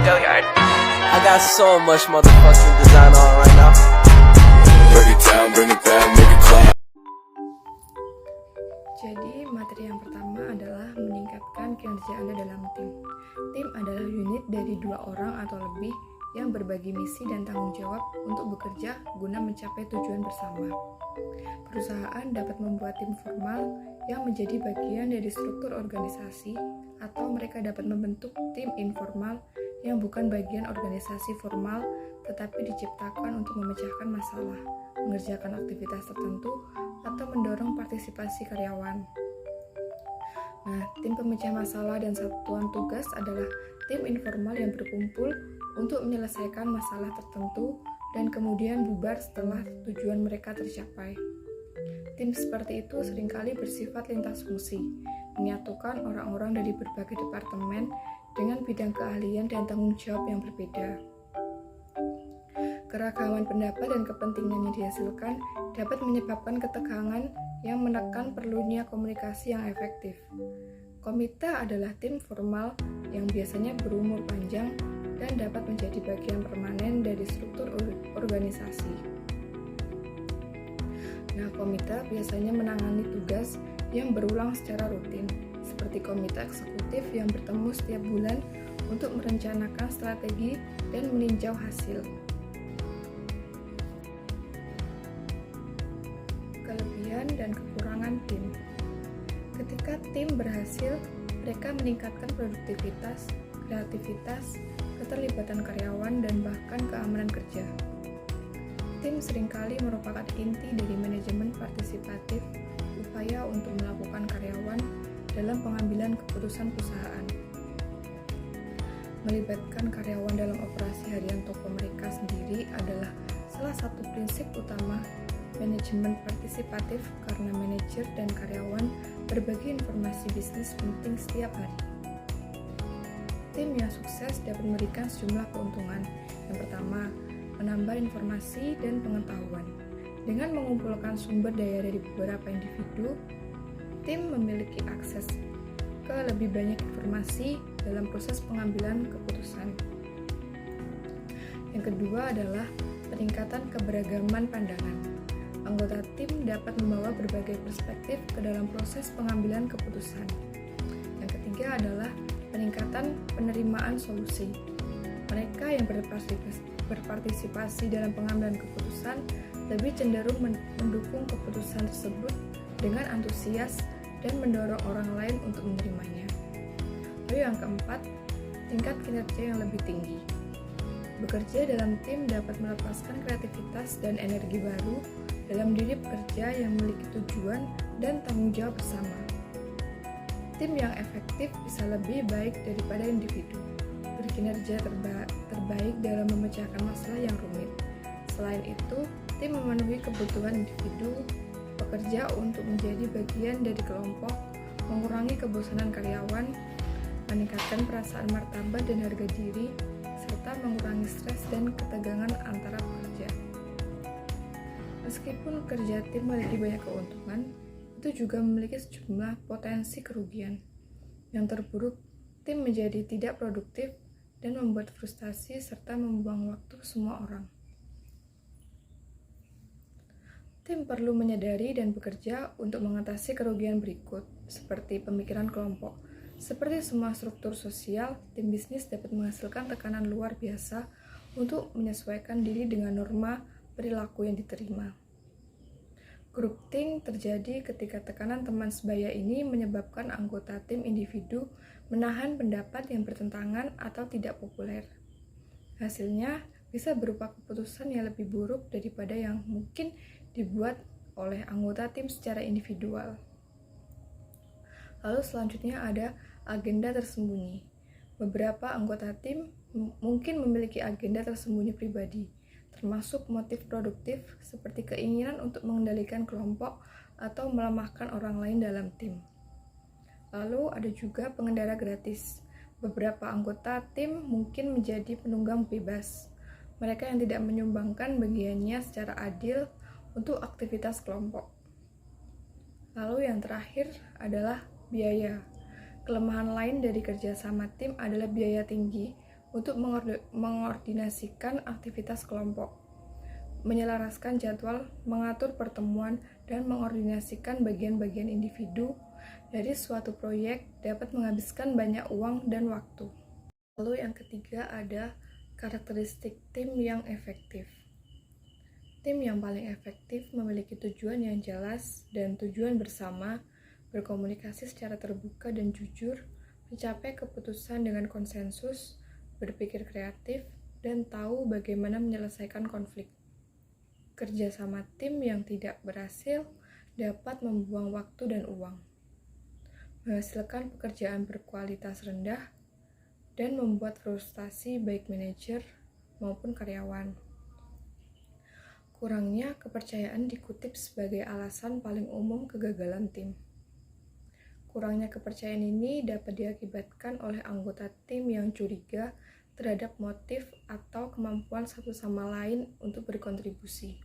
I got so much motherfucking design on right now. Break it down, bring it back, make it clap. Jadi, materi yang pertama adalah meningkatkan kinerja Anda dalam tim. Tim adalah unit dari 2 orang atau lebih yang berbagi misi dan tanggung jawab untuk bekerja guna mencapai tujuan bersama. Perusahaan dapat membuat tim formal yang menjadi bagian dari struktur organisasi, atau mereka dapat membentuk tim informal yang bukan bagian organisasi formal tetapi diciptakan untuk memecahkan masalah, mengerjakan aktivitas tertentu, atau mendorong partisipasi karyawan. Nah, tim pemecah masalah dan satuan tugas adalah tim informal yang berkumpul untuk menyelesaikan masalah tertentu dan kemudian bubar setelah tujuan mereka tercapai. Tim seperti itu seringkali bersifat lintas fungsi, menyatukan orang-orang dari berbagai departemen dengan bidang keahlian dan tanggung jawab yang berbeda. Keragaman pendapat dan kepentingan yang dihasilkan dapat menyebabkan ketegangan yang menekan perlunya komunikasi yang efektif. Komite adalah tim formal yang biasanya berumur panjang dan dapat menjadi bagian permanen dari struktur organisasi. Nah, komite biasanya menangani tugas yang berulang secara rutin, seperti komite eksekutif yang bertemu setiap bulan untuk merencanakan strategi dan meninjau hasil. Kelebihan dan kekurangan tim. Ketika tim berhasil, mereka meningkatkan produktivitas, kreativitas, keterlibatan karyawan, dan bahkan keamanan kerja. Tim seringkali merupakan inti dari manajemen partisipatif, upaya untuk melakukan karyawan dalam pengambilan keputusan perusahaan. Melibatkan karyawan dalam operasi harian toko mereka sendiri adalah salah satu prinsip utama manajemen partisipatif, karena manajer dan karyawan berbagi informasi bisnis penting setiap hari. Tim yang sukses dapat memberikan sejumlah keuntungan. Yang pertama, menambah informasi dan pengetahuan. Dengan mengumpulkan sumber daya dari beberapa individu, tim memiliki akses ke lebih banyak informasi dalam proses pengambilan keputusan. Yang kedua adalah peningkatan keberagaman pandangan. Anggota tim dapat membawa berbagai perspektif ke dalam proses pengambilan keputusan. Yang ketiga adalah peningkatan penerimaan solusi. Mereka yang berpartisipasi dalam pengambilan keputusan lebih cenderung mendukung keputusan tersebut dengan antusias dan mendorong orang lain untuk menerimanya. Lalu yang keempat, tingkat kinerja yang lebih tinggi. Bekerja dalam tim dapat melepaskan kreativitas dan energi baru dalam diri pekerja yang memiliki tujuan dan tanggung jawab bersama. Tim yang efektif bisa lebih baik daripada individu, berkinerja terbaik dalam memecahkan masalah yang rumit. Selain itu, tim memenuhi kebutuhan individu pekerja untuk menjadi bagian dari kelompok, mengurangi kebosanan karyawan, meningkatkan perasaan martabat dan harga diri, serta mengurangi stres dan ketegangan antara pekerja. Meskipun kerja tim memiliki banyak keuntungan, itu juga memiliki sejumlah potensi kerugian. Yang terburuk, tim menjadi tidak produktif dan membuat frustasi serta membuang waktu semua orang. Tim perlu menyadari dan bekerja untuk mengatasi kerugian berikut, seperti pemikiran kelompok. Seperti semua struktur sosial, tim bisnis dapat menghasilkan tekanan luar biasa untuk menyesuaikan diri dengan norma perilaku yang diterima. Groupthink terjadi ketika tekanan teman sebaya ini menyebabkan anggota tim individu menahan pendapat yang bertentangan atau tidak populer. Hasilnya bisa berupa keputusan yang lebih buruk daripada yang mungkin dibuat oleh anggota tim secara individual. Lalu selanjutnya ada agenda tersembunyi. Beberapa anggota tim mungkin memiliki agenda tersembunyi pribadi, termasuk motif produktif seperti keinginan untuk mengendalikan kelompok atau melemahkan orang lain dalam tim. Lalu ada juga pengendara gratis. Beberapa anggota tim mungkin menjadi penunggang bebas. Mereka yang tidak menyumbangkan bagiannya secara adil untuk aktivitas kelompok. Lalu yang terakhir adalah biaya. Kelemahan lain dari kerjasama tim adalah biaya tinggi untuk mengordinasikan aktivitas kelompok, menyelaraskan jadwal, mengatur pertemuan, dan mengordinasikan bagian-bagian individu dari suatu proyek dapat menghabiskan banyak uang dan waktu. Lalu yang ketiga ada karakteristik tim yang efektif. Tim yang paling efektif memiliki tujuan yang jelas dan tujuan bersama, berkomunikasi secara terbuka dan jujur, mencapai keputusan dengan konsensus, berpikir kreatif, dan tahu bagaimana menyelesaikan konflik. Kerjasama tim yang tidak berhasil dapat membuang waktu dan uang, menghasilkan pekerjaan berkualitas rendah, dan membuat frustasi baik manajer maupun karyawan. Kurangnya kepercayaan dikutip sebagai alasan paling umum kegagalan tim. Kurangnya kepercayaan ini dapat diakibatkan oleh anggota tim yang curiga terhadap motif atau kemampuan satu sama lain untuk berkontribusi.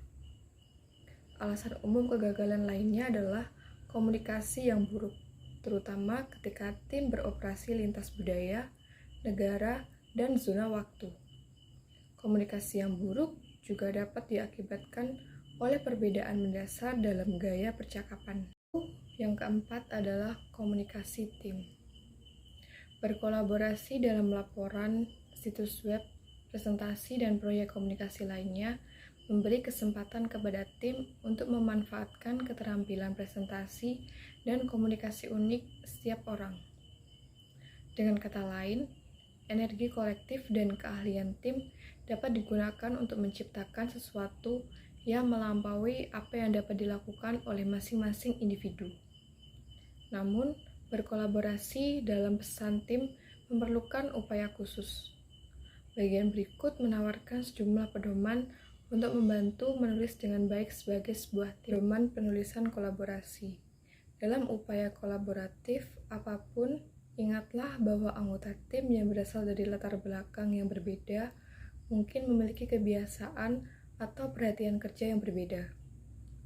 Alasan umum kegagalan lainnya adalah komunikasi yang buruk, terutama ketika tim beroperasi lintas budaya, negara, dan zona waktu. Komunikasi yang buruk juga dapat diakibatkan oleh perbedaan mendasar dalam gaya percakapan. Yang keempat adalah komunikasi tim. Berkolaborasi dalam laporan, situs web, presentasi, dan proyek komunikasi lainnya memberi kesempatan kepada tim untuk memanfaatkan keterampilan presentasi dan komunikasi unik setiap orang. Dengan kata lain, energi kolektif dan keahlian tim dapat digunakan untuk menciptakan sesuatu yang melampaui apa yang dapat dilakukan oleh masing-masing individu. Namun, berkolaborasi dalam pesan tim memerlukan upaya khusus. Bagian berikut menawarkan sejumlah pedoman untuk membantu menulis dengan baik sebagai sebuah pedoman penulisan kolaborasi. Dalam upaya kolaboratif apapun, ingatlah bahwa anggota tim yang berasal dari latar belakang yang berbeda mungkin memiliki kebiasaan atau perhatian kerja yang berbeda.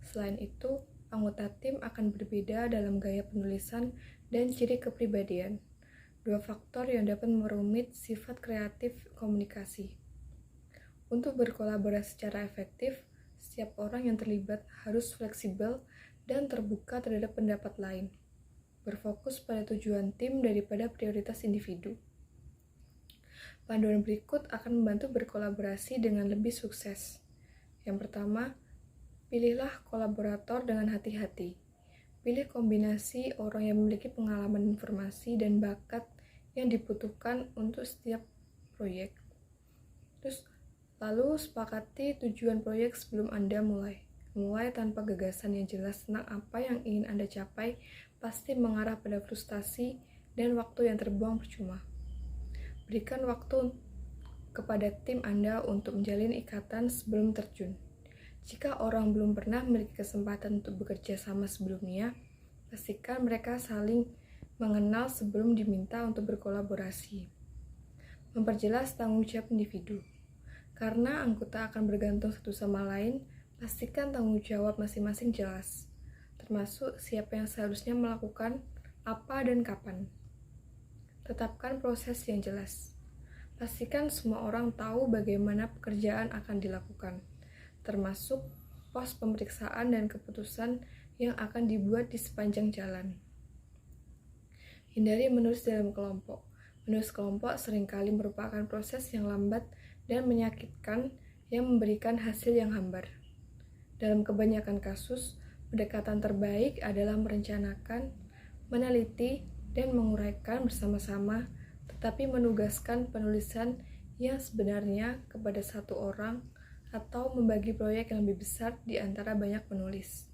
Selain itu, anggota tim akan berbeda dalam gaya penulisan dan ciri kepribadian, dua faktor yang dapat merumit sifat kreatif komunikasi. Untuk berkolaborasi secara efektif, setiap orang yang terlibat harus fleksibel dan terbuka terhadap pendapat lain, berfokus pada tujuan tim daripada prioritas individu. Panduan berikut akan membantu berkolaborasi dengan lebih sukses. Yang pertama, pilihlah kolaborator dengan hati-hati. Pilih kombinasi orang yang memiliki pengalaman informasi dan bakat yang dibutuhkan untuk setiap proyek. Lalu sepakati tujuan proyek sebelum Anda mulai. Mulai tanpa gagasan yang jelas tentang apa yang ingin Anda capai pasti mengarah pada frustasi dan waktu yang terbuang percuma. Berikan waktu kepada tim Anda untuk menjalin ikatan sebelum terjun. Jika orang belum pernah memiliki kesempatan untuk bekerja sama sebelumnya, pastikan mereka saling mengenal sebelum diminta untuk berkolaborasi. Memperjelas tanggung jawab individu. Karena anggota akan bergantung satu sama lain, pastikan tanggung jawab masing-masing jelas, termasuk siapa yang seharusnya melakukan apa dan kapan. Tetapkan proses yang jelas. Pastikan semua orang tahu bagaimana pekerjaan akan dilakukan, termasuk pos pemeriksaan dan keputusan yang akan dibuat di sepanjang jalan. Hindari menulis dalam kelompok. Menulis kelompok seringkali merupakan proses yang lambat dan menyakitkan yang memberikan hasil yang hambar. Dalam kebanyakan kasus, pendekatan terbaik adalah merencanakan, meneliti, dan menguraikan bersama-sama, tetapi menugaskan penulisan yang sebenarnya kepada satu orang atau membagi proyek yang lebih besar di antara banyak penulis.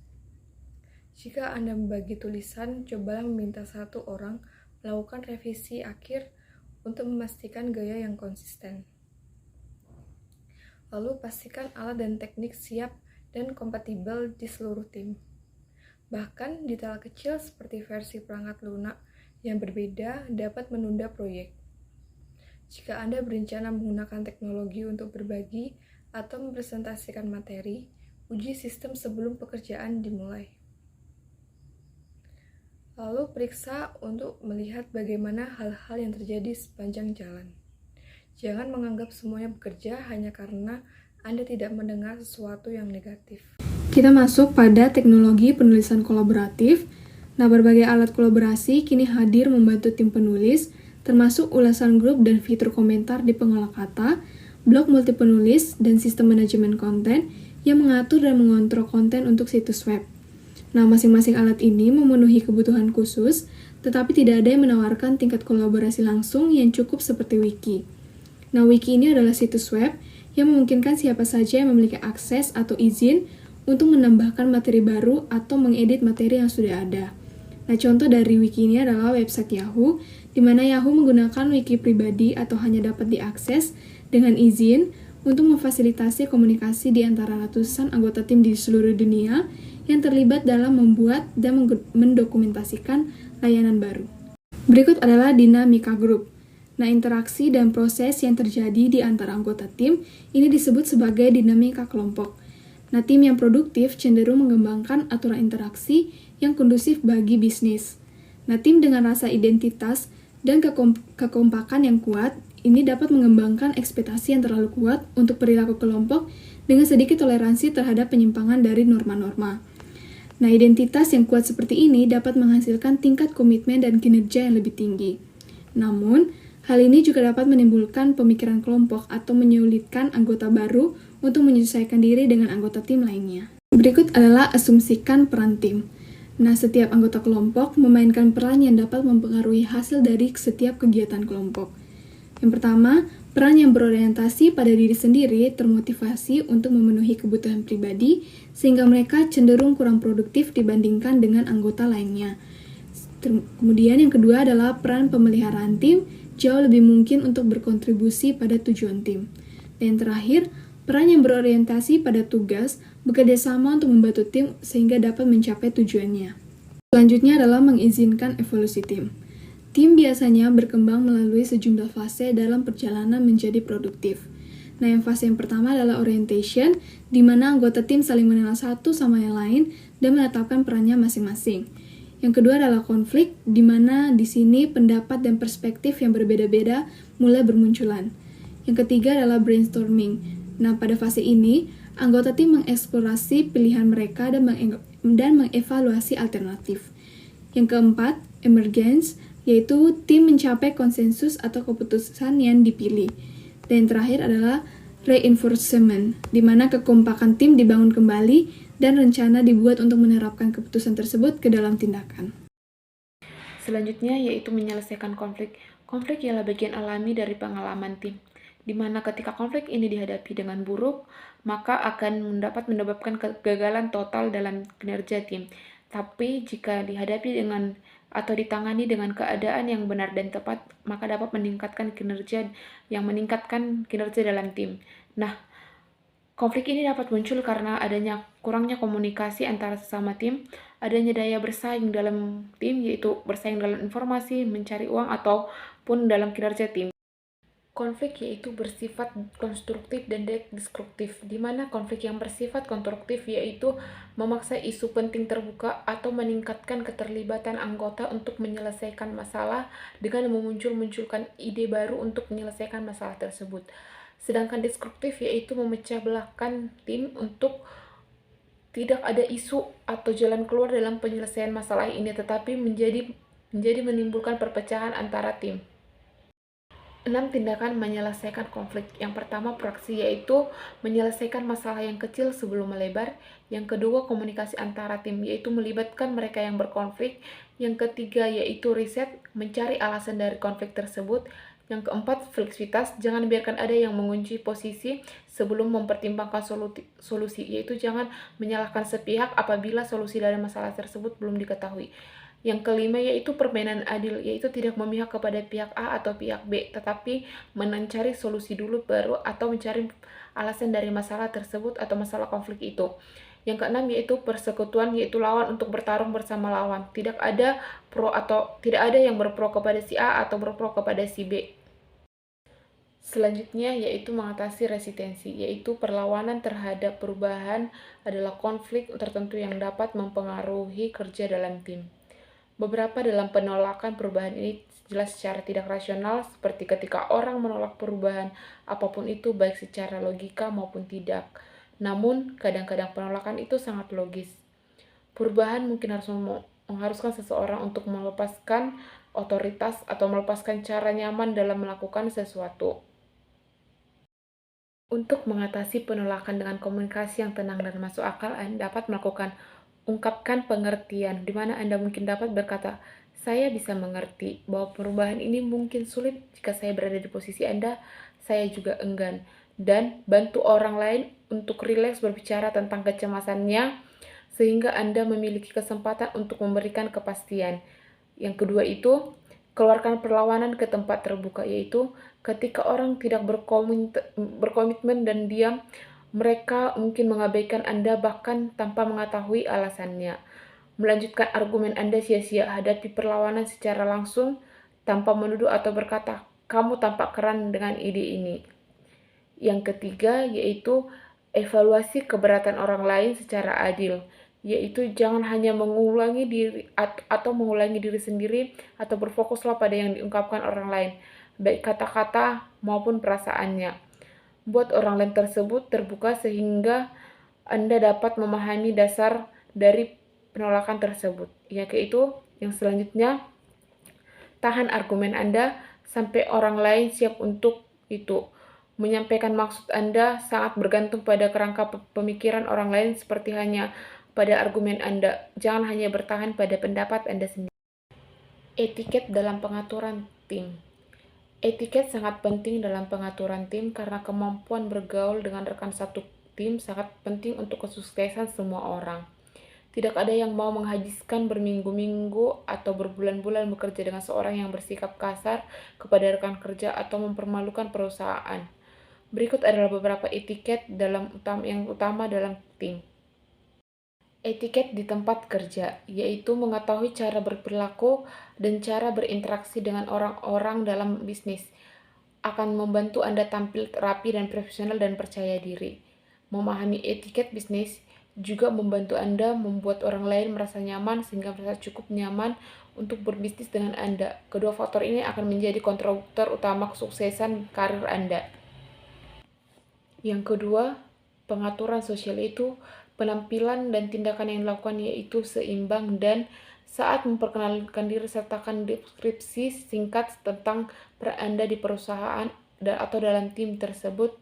Jika Anda membagi tulisan, cobalah meminta satu orang melakukan revisi akhir untuk memastikan gaya yang konsisten. Lalu pastikan alat dan teknik siap dan kompatibel di seluruh tim. Bahkan detail kecil seperti versi perangkat lunak yang berbeda dapat menunda proyek. Jika Anda berencana menggunakan teknologi untuk berbagi atau mempresentasikan materi, uji sistem sebelum pekerjaan dimulai. Lalu periksa untuk melihat bagaimana hal-hal yang terjadi sepanjang jalan. Jangan menganggap semuanya bekerja hanya karena Anda tidak mendengar sesuatu yang negatif. Kita masuk pada teknologi penulisan kolaboratif. Nah, berbagai alat kolaborasi kini hadir membantu tim penulis, termasuk ulasan grup dan fitur komentar di pengolah kata, blog multi penulis, dan sistem manajemen konten yang mengatur dan mengontrol konten untuk situs web. Nah, masing-masing alat ini memenuhi kebutuhan khusus, tetapi tidak ada yang menawarkan tingkat kolaborasi langsung yang cukup seperti wiki. Nah, wiki ini adalah situs web yang memungkinkan siapa saja yang memiliki akses atau izin untuk menambahkan materi baru atau mengedit materi yang sudah ada. Nah, contoh dari wiki ini adalah website Yahoo, di mana Yahoo menggunakan wiki pribadi atau hanya dapat diakses dengan izin untuk memfasilitasi komunikasi di antara ratusan anggota tim di seluruh dunia yang terlibat dalam membuat dan mendokumentasikan layanan baru. Berikut adalah dinamika grup. Nah, interaksi dan proses yang terjadi di antara anggota tim ini disebut sebagai dinamika kelompok. Nah, tim yang produktif cenderung mengembangkan aturan interaksi yang kondusif bagi bisnis. Nah, tim dengan rasa identitas dan kekompakan yang kuat ini dapat mengembangkan ekspektasi yang terlalu kuat untuk perilaku kelompok dengan sedikit toleransi terhadap penyimpangan dari norma-norma. Nah, identitas yang kuat seperti ini dapat menghasilkan tingkat komitmen dan kinerja yang lebih tinggi. Namun, hal ini juga dapat menimbulkan pemikiran kelompok atau menyulitkan anggota baru untuk menyesuaikan diri dengan anggota tim lainnya. Berikut adalah asumsikan peran tim. Nah, setiap anggota kelompok memainkan peran yang dapat mempengaruhi hasil dari setiap kegiatan kelompok. Yang pertama, peran yang berorientasi pada diri sendiri termotivasi untuk memenuhi kebutuhan pribadi, sehingga mereka cenderung kurang produktif dibandingkan dengan anggota lainnya. Kemudian yang kedua adalah peran pemeliharaan tim, jauh lebih mungkin untuk berkontribusi pada tujuan tim. Dan yang terakhir, peran yang berorientasi pada tugas, bekerja sama untuk membantu tim sehingga dapat mencapai tujuannya. Selanjutnya adalah mengizinkan evolusi tim. Tim biasanya berkembang melalui sejumlah fase dalam perjalanan menjadi produktif. Nah, yang fase yang pertama adalah orientation, di mana anggota tim saling mengenal satu sama yang lain dan menetapkan perannya masing-masing. Yang kedua adalah konflik, di mana di sini pendapat dan perspektif yang berbeda-beda mulai bermunculan. Yang ketiga adalah brainstorming. Nah, pada fase ini, anggota tim mengeksplorasi pilihan mereka dan mengevaluasi alternatif. Yang keempat, emergence, yaitu tim mencapai konsensus atau keputusan yang dipilih. Dan yang terakhir adalah reinforcement, di mana kekompakan tim dibangun kembali dan rencana dibuat untuk menerapkan keputusan tersebut ke dalam tindakan. Selanjutnya yaitu menyelesaikan konflik. Konflik ialah bagian alami dari pengalaman tim, di mana ketika konflik ini dihadapi dengan buruk, maka akan menyebabkan kegagalan total dalam kinerja tim. Tapi jika dihadapi dengan atau ditangani dengan keadaan yang benar dan tepat, maka dapat meningkatkan kinerja dalam tim. Nah, konflik ini dapat muncul karena adanya kurangnya komunikasi antara sesama tim, adanya daya bersaing dalam tim, yaitu bersaing dalam informasi, mencari uang, ataupun dalam kinerja tim. Konflik yaitu bersifat konstruktif dan destruktif, di mana konflik yang bersifat konstruktif yaitu memaksa isu penting terbuka atau meningkatkan keterlibatan anggota untuk menyelesaikan masalah dengan memunculkan ide baru untuk menyelesaikan masalah tersebut. Sedangkan destruktif yaitu memecah belahkan tim untuk tidak ada isu atau jalan keluar dalam penyelesaian masalah ini, tetapi menjadi menimbulkan perpecahan antara tim. 6 tindakan menyelesaikan konflik. Yang pertama, proaksi, yaitu menyelesaikan masalah yang kecil sebelum melebar. Yang kedua, komunikasi antara tim, yaitu melibatkan mereka yang berkonflik. Yang ketiga, yaitu riset, mencari alasan dari konflik tersebut. Yang keempat, fleksibilitas, jangan biarkan ada yang mengunci posisi sebelum mempertimbangkan solusi, yaitu jangan menyalahkan sepihak apabila solusi dari masalah tersebut belum diketahui. Yang kelima yaitu permainan adil, yaitu tidak memihak kepada pihak A atau pihak B, tetapi mencari solusi dulu baru atau mencari alasan dari masalah tersebut atau masalah konflik itu. Yang keenam yaitu persekutuan, yaitu lawan untuk bertarung bersama lawan. Tidak ada yang berpro kepada si A atau berpro kepada si B. Selanjutnya yaitu mengatasi resistensi, yaitu perlawanan terhadap perubahan adalah konflik tertentu yang dapat mempengaruhi kerja dalam tim. Beberapa dalam penolakan perubahan ini jelas secara tidak rasional, seperti ketika orang menolak perubahan apapun itu, baik secara logika maupun tidak. Namun, kadang-kadang penolakan itu sangat logis. Perubahan mungkin harus mengharuskan seseorang untuk melepaskan otoritas atau melepaskan cara nyaman dalam melakukan sesuatu. Untuk mengatasi penolakan dengan komunikasi yang tenang dan masuk akal, Anda dapat ungkapkan pengertian, di mana Anda mungkin dapat berkata, "Saya bisa mengerti bahwa perubahan ini mungkin sulit jika saya berada di posisi Anda, saya juga enggan." Dan bantu orang lain untuk rileks berbicara tentang kecemasannya, sehingga Anda memiliki kesempatan untuk memberikan kepastian. Yang kedua itu, keluarkan perlawanan ke tempat terbuka, yaitu ketika orang tidak berkomitmen dan diam, mereka mungkin mengabaikan Anda bahkan tanpa mengetahui alasannya. Melanjutkan argumen Anda sia-sia, hadapi perlawanan secara langsung tanpa menuduh atau berkata, "Kamu tampak keren dengan ide ini." Yang ketiga yaitu evaluasi keberatan orang lain secara adil, yaitu jangan hanya mengulangi diri sendiri atau berfokuslah pada yang diungkapkan orang lain, baik kata-kata maupun perasaannya. Buat orang lain tersebut terbuka sehingga Anda dapat memahami dasar dari penolakan tersebut. Yaitu yang selanjutnya, tahan argumen Anda sampai orang lain siap untuk itu. Menyampaikan maksud Anda sangat bergantung pada kerangka pemikiran orang lain seperti hanya pada argumen Anda. Jangan hanya bertahan pada pendapat Anda sendiri. Etiket dalam pengaturan tim. Etiket sangat penting dalam pengaturan tim karena kemampuan bergaul dengan rekan satu tim sangat penting untuk kesuksesan semua orang. Tidak ada yang mau menghabiskan berminggu-minggu atau berbulan-bulan bekerja dengan seorang yang bersikap kasar kepada rekan kerja atau mempermalukan perusahaan. Berikut adalah beberapa etiket yang utama dalam tim. Etiket di tempat kerja, yaitu mengetahui cara berperilaku dan cara berinteraksi dengan orang-orang dalam bisnis, akan membantu Anda tampil rapi dan profesional dan percaya diri. Memahami etiket bisnis juga membantu Anda membuat orang lain merasa nyaman sehingga merasa cukup nyaman untuk berbisnis dengan Anda. Kedua faktor ini akan menjadi kontributor utama kesuksesan karir Anda. Yang kedua, pengaturan sosial itu penampilan dan tindakan yang dilakukan yaitu seimbang, dan saat memperkenalkan diri sertakan deskripsi singkat tentang peran Anda di perusahaan atau dalam tim tersebut.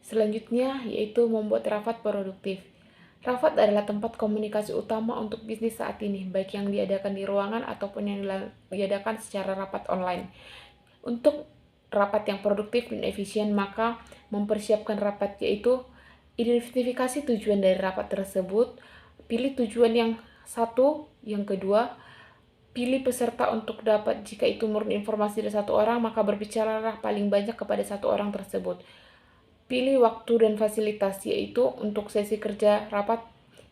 Selanjutnya yaitu membuat rapat produktif. Rapat adalah tempat komunikasi utama untuk bisnis saat ini, baik yang diadakan di ruangan ataupun yang diadakan secara rapat online. Untuk rapat yang produktif dan efisien, maka mempersiapkan rapat yaitu identifikasi tujuan dari rapat tersebut, pilih tujuan yang satu, yang kedua, pilih peserta untuk dapat, jika itu murni informasi dari satu orang, maka berbicaralah paling banyak kepada satu orang tersebut. Pilih waktu dan fasilitas, yaitu untuk sesi kerja rapat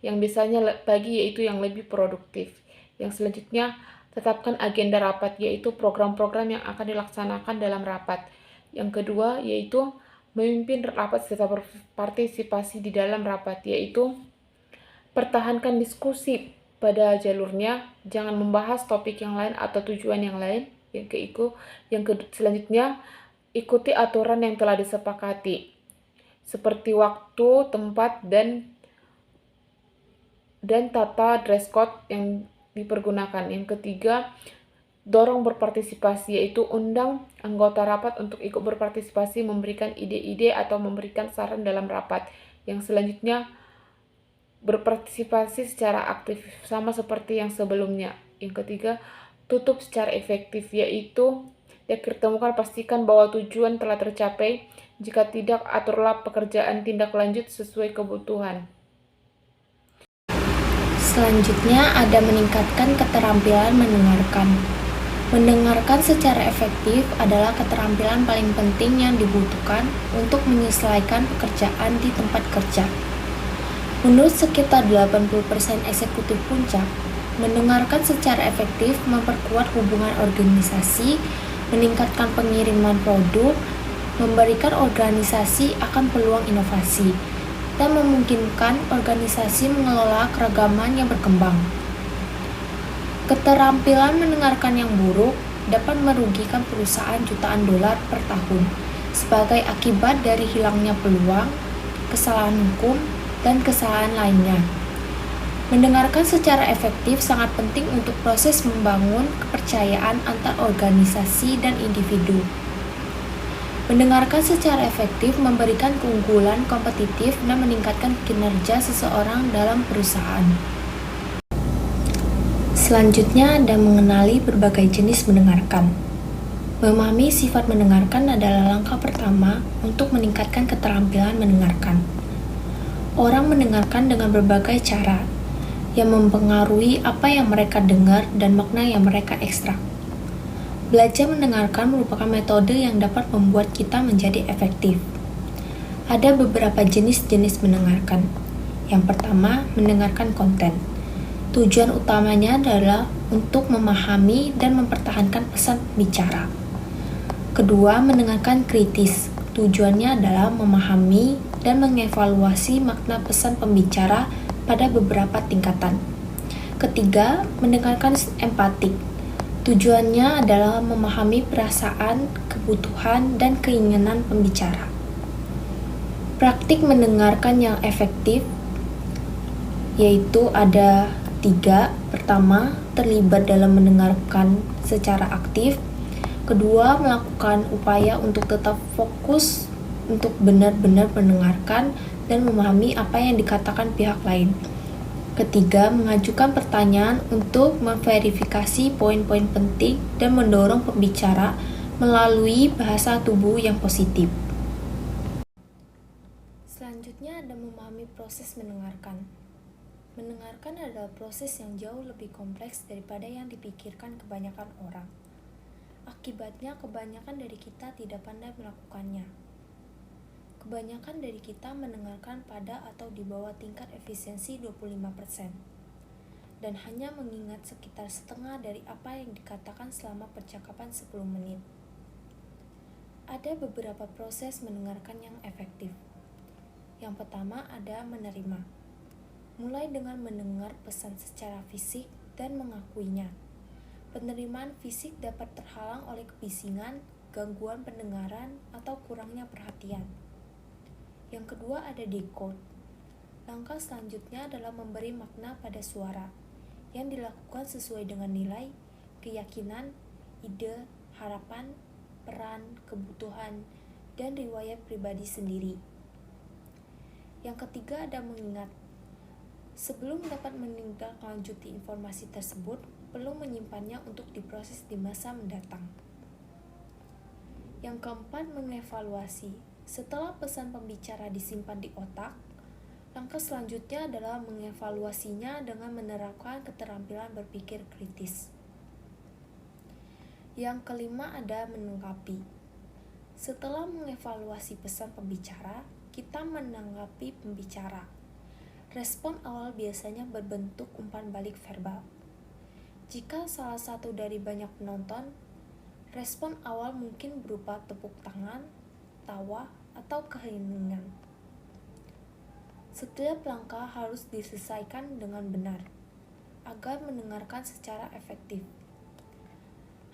yang biasanya pagi, yaitu yang lebih produktif. Yang selanjutnya, tetapkan agenda rapat, yaitu program-program yang akan dilaksanakan dalam rapat. Yang kedua, yaitu memimpin rapat serta berpartisipasi di dalam rapat, yaitu pertahankan diskusi pada jalurnya, jangan membahas topik yang lain atau tujuan yang lain. Selanjutnya, ikuti aturan yang telah disepakati, seperti waktu, tempat, dan tata dress code yang dipergunakan. Yang ketiga, dorong berpartisipasi, yaitu undang anggota rapat untuk ikut berpartisipasi, memberikan ide-ide atau memberikan saran dalam rapat. Yang selanjutnya, berpartisipasi secara aktif, sama seperti yang sebelumnya. Yang ketiga, tutup secara efektif, yaitu ditemukan pastikan bahwa tujuan telah tercapai. Jika tidak, aturlah pekerjaan tindak lanjut sesuai kebutuhan. Selanjutnya ada meningkatkan keterampilan mendengarkan. Mendengarkan secara efektif adalah keterampilan paling penting yang dibutuhkan untuk menyelesaikan pekerjaan di tempat kerja. Menurut sekitar 80% eksekutif puncak, mendengarkan secara efektif memperkuat hubungan organisasi, meningkatkan pengiriman produk, memberikan organisasi akan peluang inovasi, dan memungkinkan organisasi mengelola keragaman yang berkembang. Keterampilan mendengarkan yang buruk dapat merugikan perusahaan jutaan dolar per tahun sebagai akibat dari hilangnya peluang, kesalahan hukum, dan kesalahan lainnya. Mendengarkan secara efektif sangat penting untuk proses membangun kepercayaan antar organisasi dan individu. Mendengarkan secara efektif memberikan keunggulan kompetitif dan meningkatkan kinerja seseorang dalam perusahaan. Selanjutnya ada mengenali berbagai jenis mendengarkan. Memahami sifat mendengarkan adalah langkah pertama untuk meningkatkan keterampilan mendengarkan. Orang mendengarkan dengan berbagai cara yang mempengaruhi apa yang mereka dengar dan makna yang mereka ekstrak. Belajar mendengarkan merupakan metode yang dapat membuat kita menjadi efektif. Ada beberapa jenis-jenis mendengarkan. Yang pertama, mendengarkan konten. Tujuan utamanya adalah untuk memahami dan mempertahankan pesan pembicara. Kedua, mendengarkan kritis. Tujuannya adalah memahami dan mengevaluasi makna pesan pembicara pada beberapa tingkatan. Ketiga, mendengarkan empatik. Tujuannya adalah memahami perasaan, kebutuhan, dan keinginan pembicara. Praktik mendengarkan yang efektif yaitu ada 3. Pertama, terlibat dalam mendengarkan secara aktif. Kedua, melakukan upaya untuk tetap fokus untuk benar-benar mendengarkan dan memahami apa yang dikatakan pihak lain. Ketiga, mengajukan pertanyaan untuk memverifikasi poin-poin penting dan mendorong pembicara melalui bahasa tubuh yang positif. Selanjutnya ada memahami proses mendengarkan. Mendengarkan adalah proses yang jauh lebih kompleks daripada yang dipikirkan kebanyakan orang. Akibatnya, kebanyakan dari kita tidak pandai melakukannya. Kebanyakan dari kita mendengarkan pada atau di bawah tingkat efisiensi 25% dan hanya mengingat sekitar setengah dari apa yang dikatakan selama percakapan 10 menit. Ada beberapa proses mendengarkan yang efektif. Yang pertama ada menerima. Mulai dengan mendengar pesan secara fisik dan mengakuinya. Penerimaan fisik dapat terhalang oleh kebisingan, gangguan pendengaran, atau kurangnya perhatian. Yang kedua ada decode. Langkah selanjutnya adalah memberi makna pada suara, yang dilakukan sesuai dengan nilai, keyakinan, ide, harapan, peran, kebutuhan, dan riwayat pribadi sendiri. Yang ketiga ada mengingat. Sebelum dapat menindaklanjuti informasi tersebut, perlu menyimpannya untuk diproses di masa mendatang. Yang keempat, mengevaluasi. Setelah pesan pembicara disimpan di otak, langkah selanjutnya adalah mengevaluasinya dengan menerapkan keterampilan berpikir kritis. Yang kelima ada menanggapi. Setelah mengevaluasi pesan pembicara, kita menanggapi pembicara. Respon awal biasanya berbentuk umpan balik verbal. Jika salah satu dari banyak penonton, respon awal mungkin berupa tepuk tangan, tawa, atau keheningan. Setiap langkah harus diselesaikan dengan benar, agar mendengarkan secara efektif.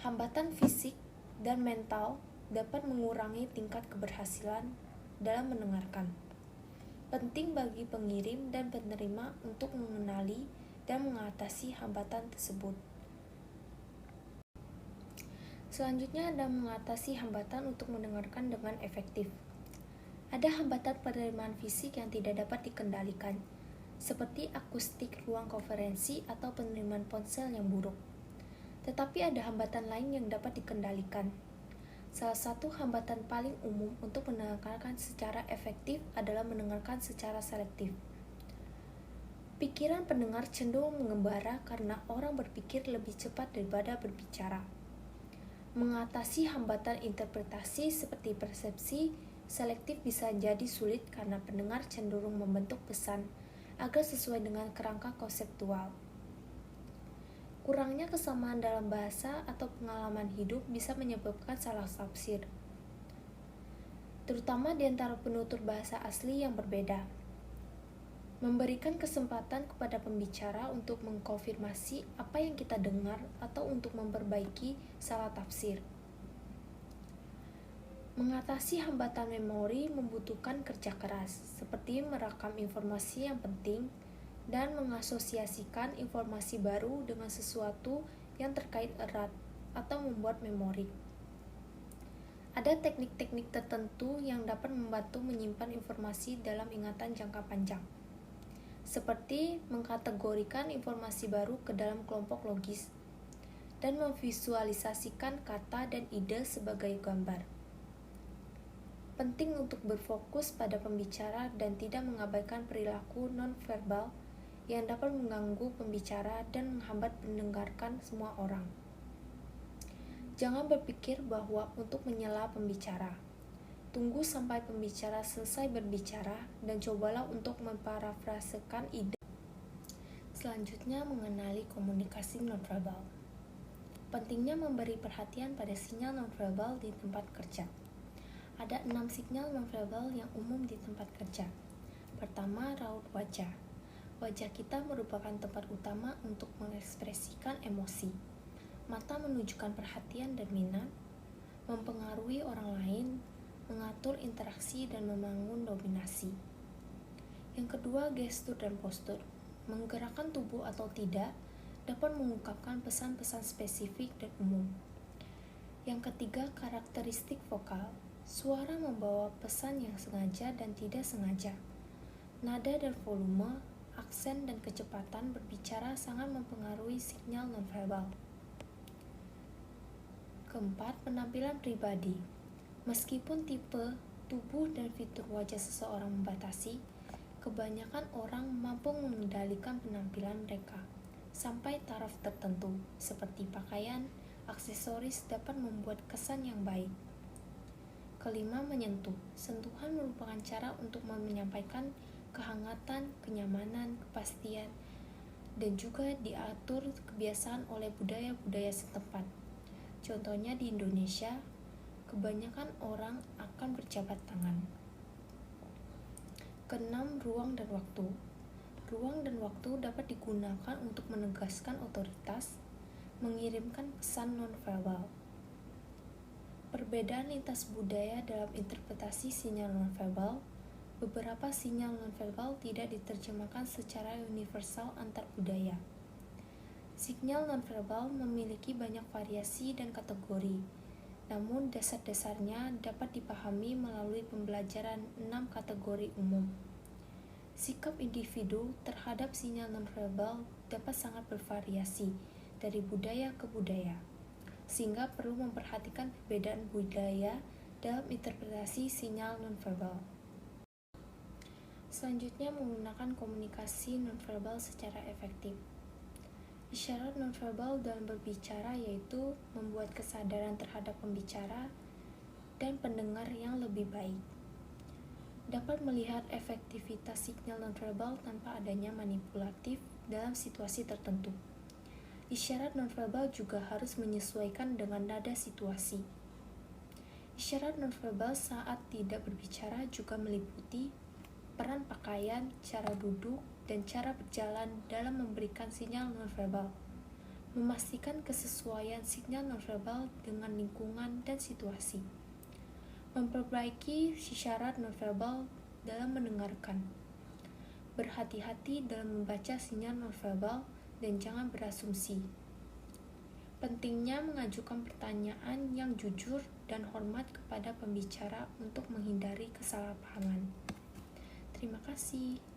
Hambatan fisik dan mental dapat mengurangi tingkat keberhasilan dalam mendengarkan. Penting bagi pengirim dan penerima untuk mengenali dan mengatasi hambatan tersebut. Selanjutnya ada mengatasi hambatan untuk mendengarkan dengan efektif. Ada hambatan penerimaan fisik yang tidak dapat dikendalikan, seperti akustik ruang konferensi atau penerimaan ponsel yang buruk. Tetapi ada hambatan lain yang dapat dikendalikan. Salah satu hambatan paling umum untuk mendengarkan secara efektif adalah mendengarkan secara selektif. Pikiran pendengar cenderung mengembara karena orang berpikir lebih cepat daripada berbicara. Mengatasi hambatan interpretasi seperti persepsi selektif bisa jadi sulit karena pendengar cenderung membentuk pesan agar sesuai dengan kerangka konseptual. Kurangnya kesamaan dalam bahasa atau pengalaman hidup bisa menyebabkan salah tafsir, terutama di antara penutur bahasa asli yang berbeda. Memberikan kesempatan kepada pembicara untuk mengkonfirmasi apa yang kita dengar atau untuk memperbaiki salah tafsir. Mengatasi hambatan memori membutuhkan kerja keras, seperti merekam informasi yang penting dan mengasosiasikan informasi baru dengan sesuatu yang terkait erat atau membuat memori. Ada teknik-teknik tertentu yang dapat membantu menyimpan informasi dalam ingatan jangka panjang, seperti mengkategorikan informasi baru ke dalam kelompok logis dan memvisualisasikan kata dan ide sebagai gambar. Penting untuk berfokus pada pembicara dan tidak mengabaikan perilaku non-verbal yang dapat mengganggu pembicara dan menghambat mendengarkan semua orang. Jangan berpikir bahwa untuk menyela pembicara. Tunggu sampai pembicara selesai berbicara dan cobalah untuk memparafrasekan ide. Selanjutnya, mengenali komunikasi nonverbal. Pentingnya memberi perhatian pada sinyal nonverbal di tempat kerja. Ada 6 sinyal nonverbal yang umum di tempat kerja. Pertama, raut wajah. Wajah kita merupakan tempat utama untuk mengekspresikan emosi. Mata menunjukkan perhatian dan minat, mempengaruhi orang lain, mengatur interaksi dan membangun dominasi. Yang kedua, gestur dan postur. Menggerakkan tubuh atau tidak dapat mengungkapkan pesan-pesan spesifik dan umum. Yang ketiga, karakteristik vokal. Suara membawa pesan yang sengaja dan tidak sengaja. Nada dan volume, aksen dan kecepatan berbicara sangat mempengaruhi sinyal nonverbal. Keempat, penampilan pribadi. Meskipun tipe, tubuh, dan fitur wajah seseorang membatasi, kebanyakan orang mampu mengendalikan penampilan mereka sampai taraf tertentu, seperti pakaian, aksesoris dapat membuat kesan yang baik. Kelima, menyentuh. Sentuhan merupakan cara untuk menyampaikan kehangatan, kenyamanan, kepastian, dan juga diatur kebiasaan oleh budaya-budaya setempat. Contohnya di Indonesia, kebanyakan orang akan berjabat tangan. Keenam, ruang dan waktu. Ruang dan waktu dapat digunakan untuk menegaskan otoritas, mengirimkan pesan nonverbal. Perbedaan lintas budaya dalam interpretasi sinyal nonverbal. Beberapa sinyal nonverbal tidak diterjemahkan secara universal antar budaya. Sinyal nonverbal memiliki banyak variasi dan kategori, namun dasar-dasarnya dapat dipahami melalui pembelajaran 6 kategori umum. Sikap individu terhadap sinyal nonverbal dapat sangat bervariasi dari budaya ke budaya, sehingga perlu memperhatikan perbedaan budaya dalam interpretasi sinyal nonverbal. Selanjutnya, menggunakan komunikasi nonverbal secara efektif. Isyarat nonverbal dalam berbicara yaitu membuat kesadaran terhadap pembicara dan pendengar yang lebih baik. Dapat melihat efektivitas sinyal nonverbal tanpa adanya manipulatif dalam situasi tertentu. Isyarat nonverbal juga harus menyesuaikan dengan nada situasi. Isyarat nonverbal saat tidak berbicara juga meliputi peran pakaian, cara duduk, dan cara berjalan dalam memberikan sinyal nonverbal, memastikan kesesuaian sinyal nonverbal dengan lingkungan dan situasi, memperbaiki isyarat nonverbal dalam mendengarkan, berhati-hati dalam membaca sinyal nonverbal, dan jangan berasumsi. Pentingnya mengajukan pertanyaan yang jujur dan hormat kepada pembicara untuk menghindari kesalahpahaman. Terima kasih.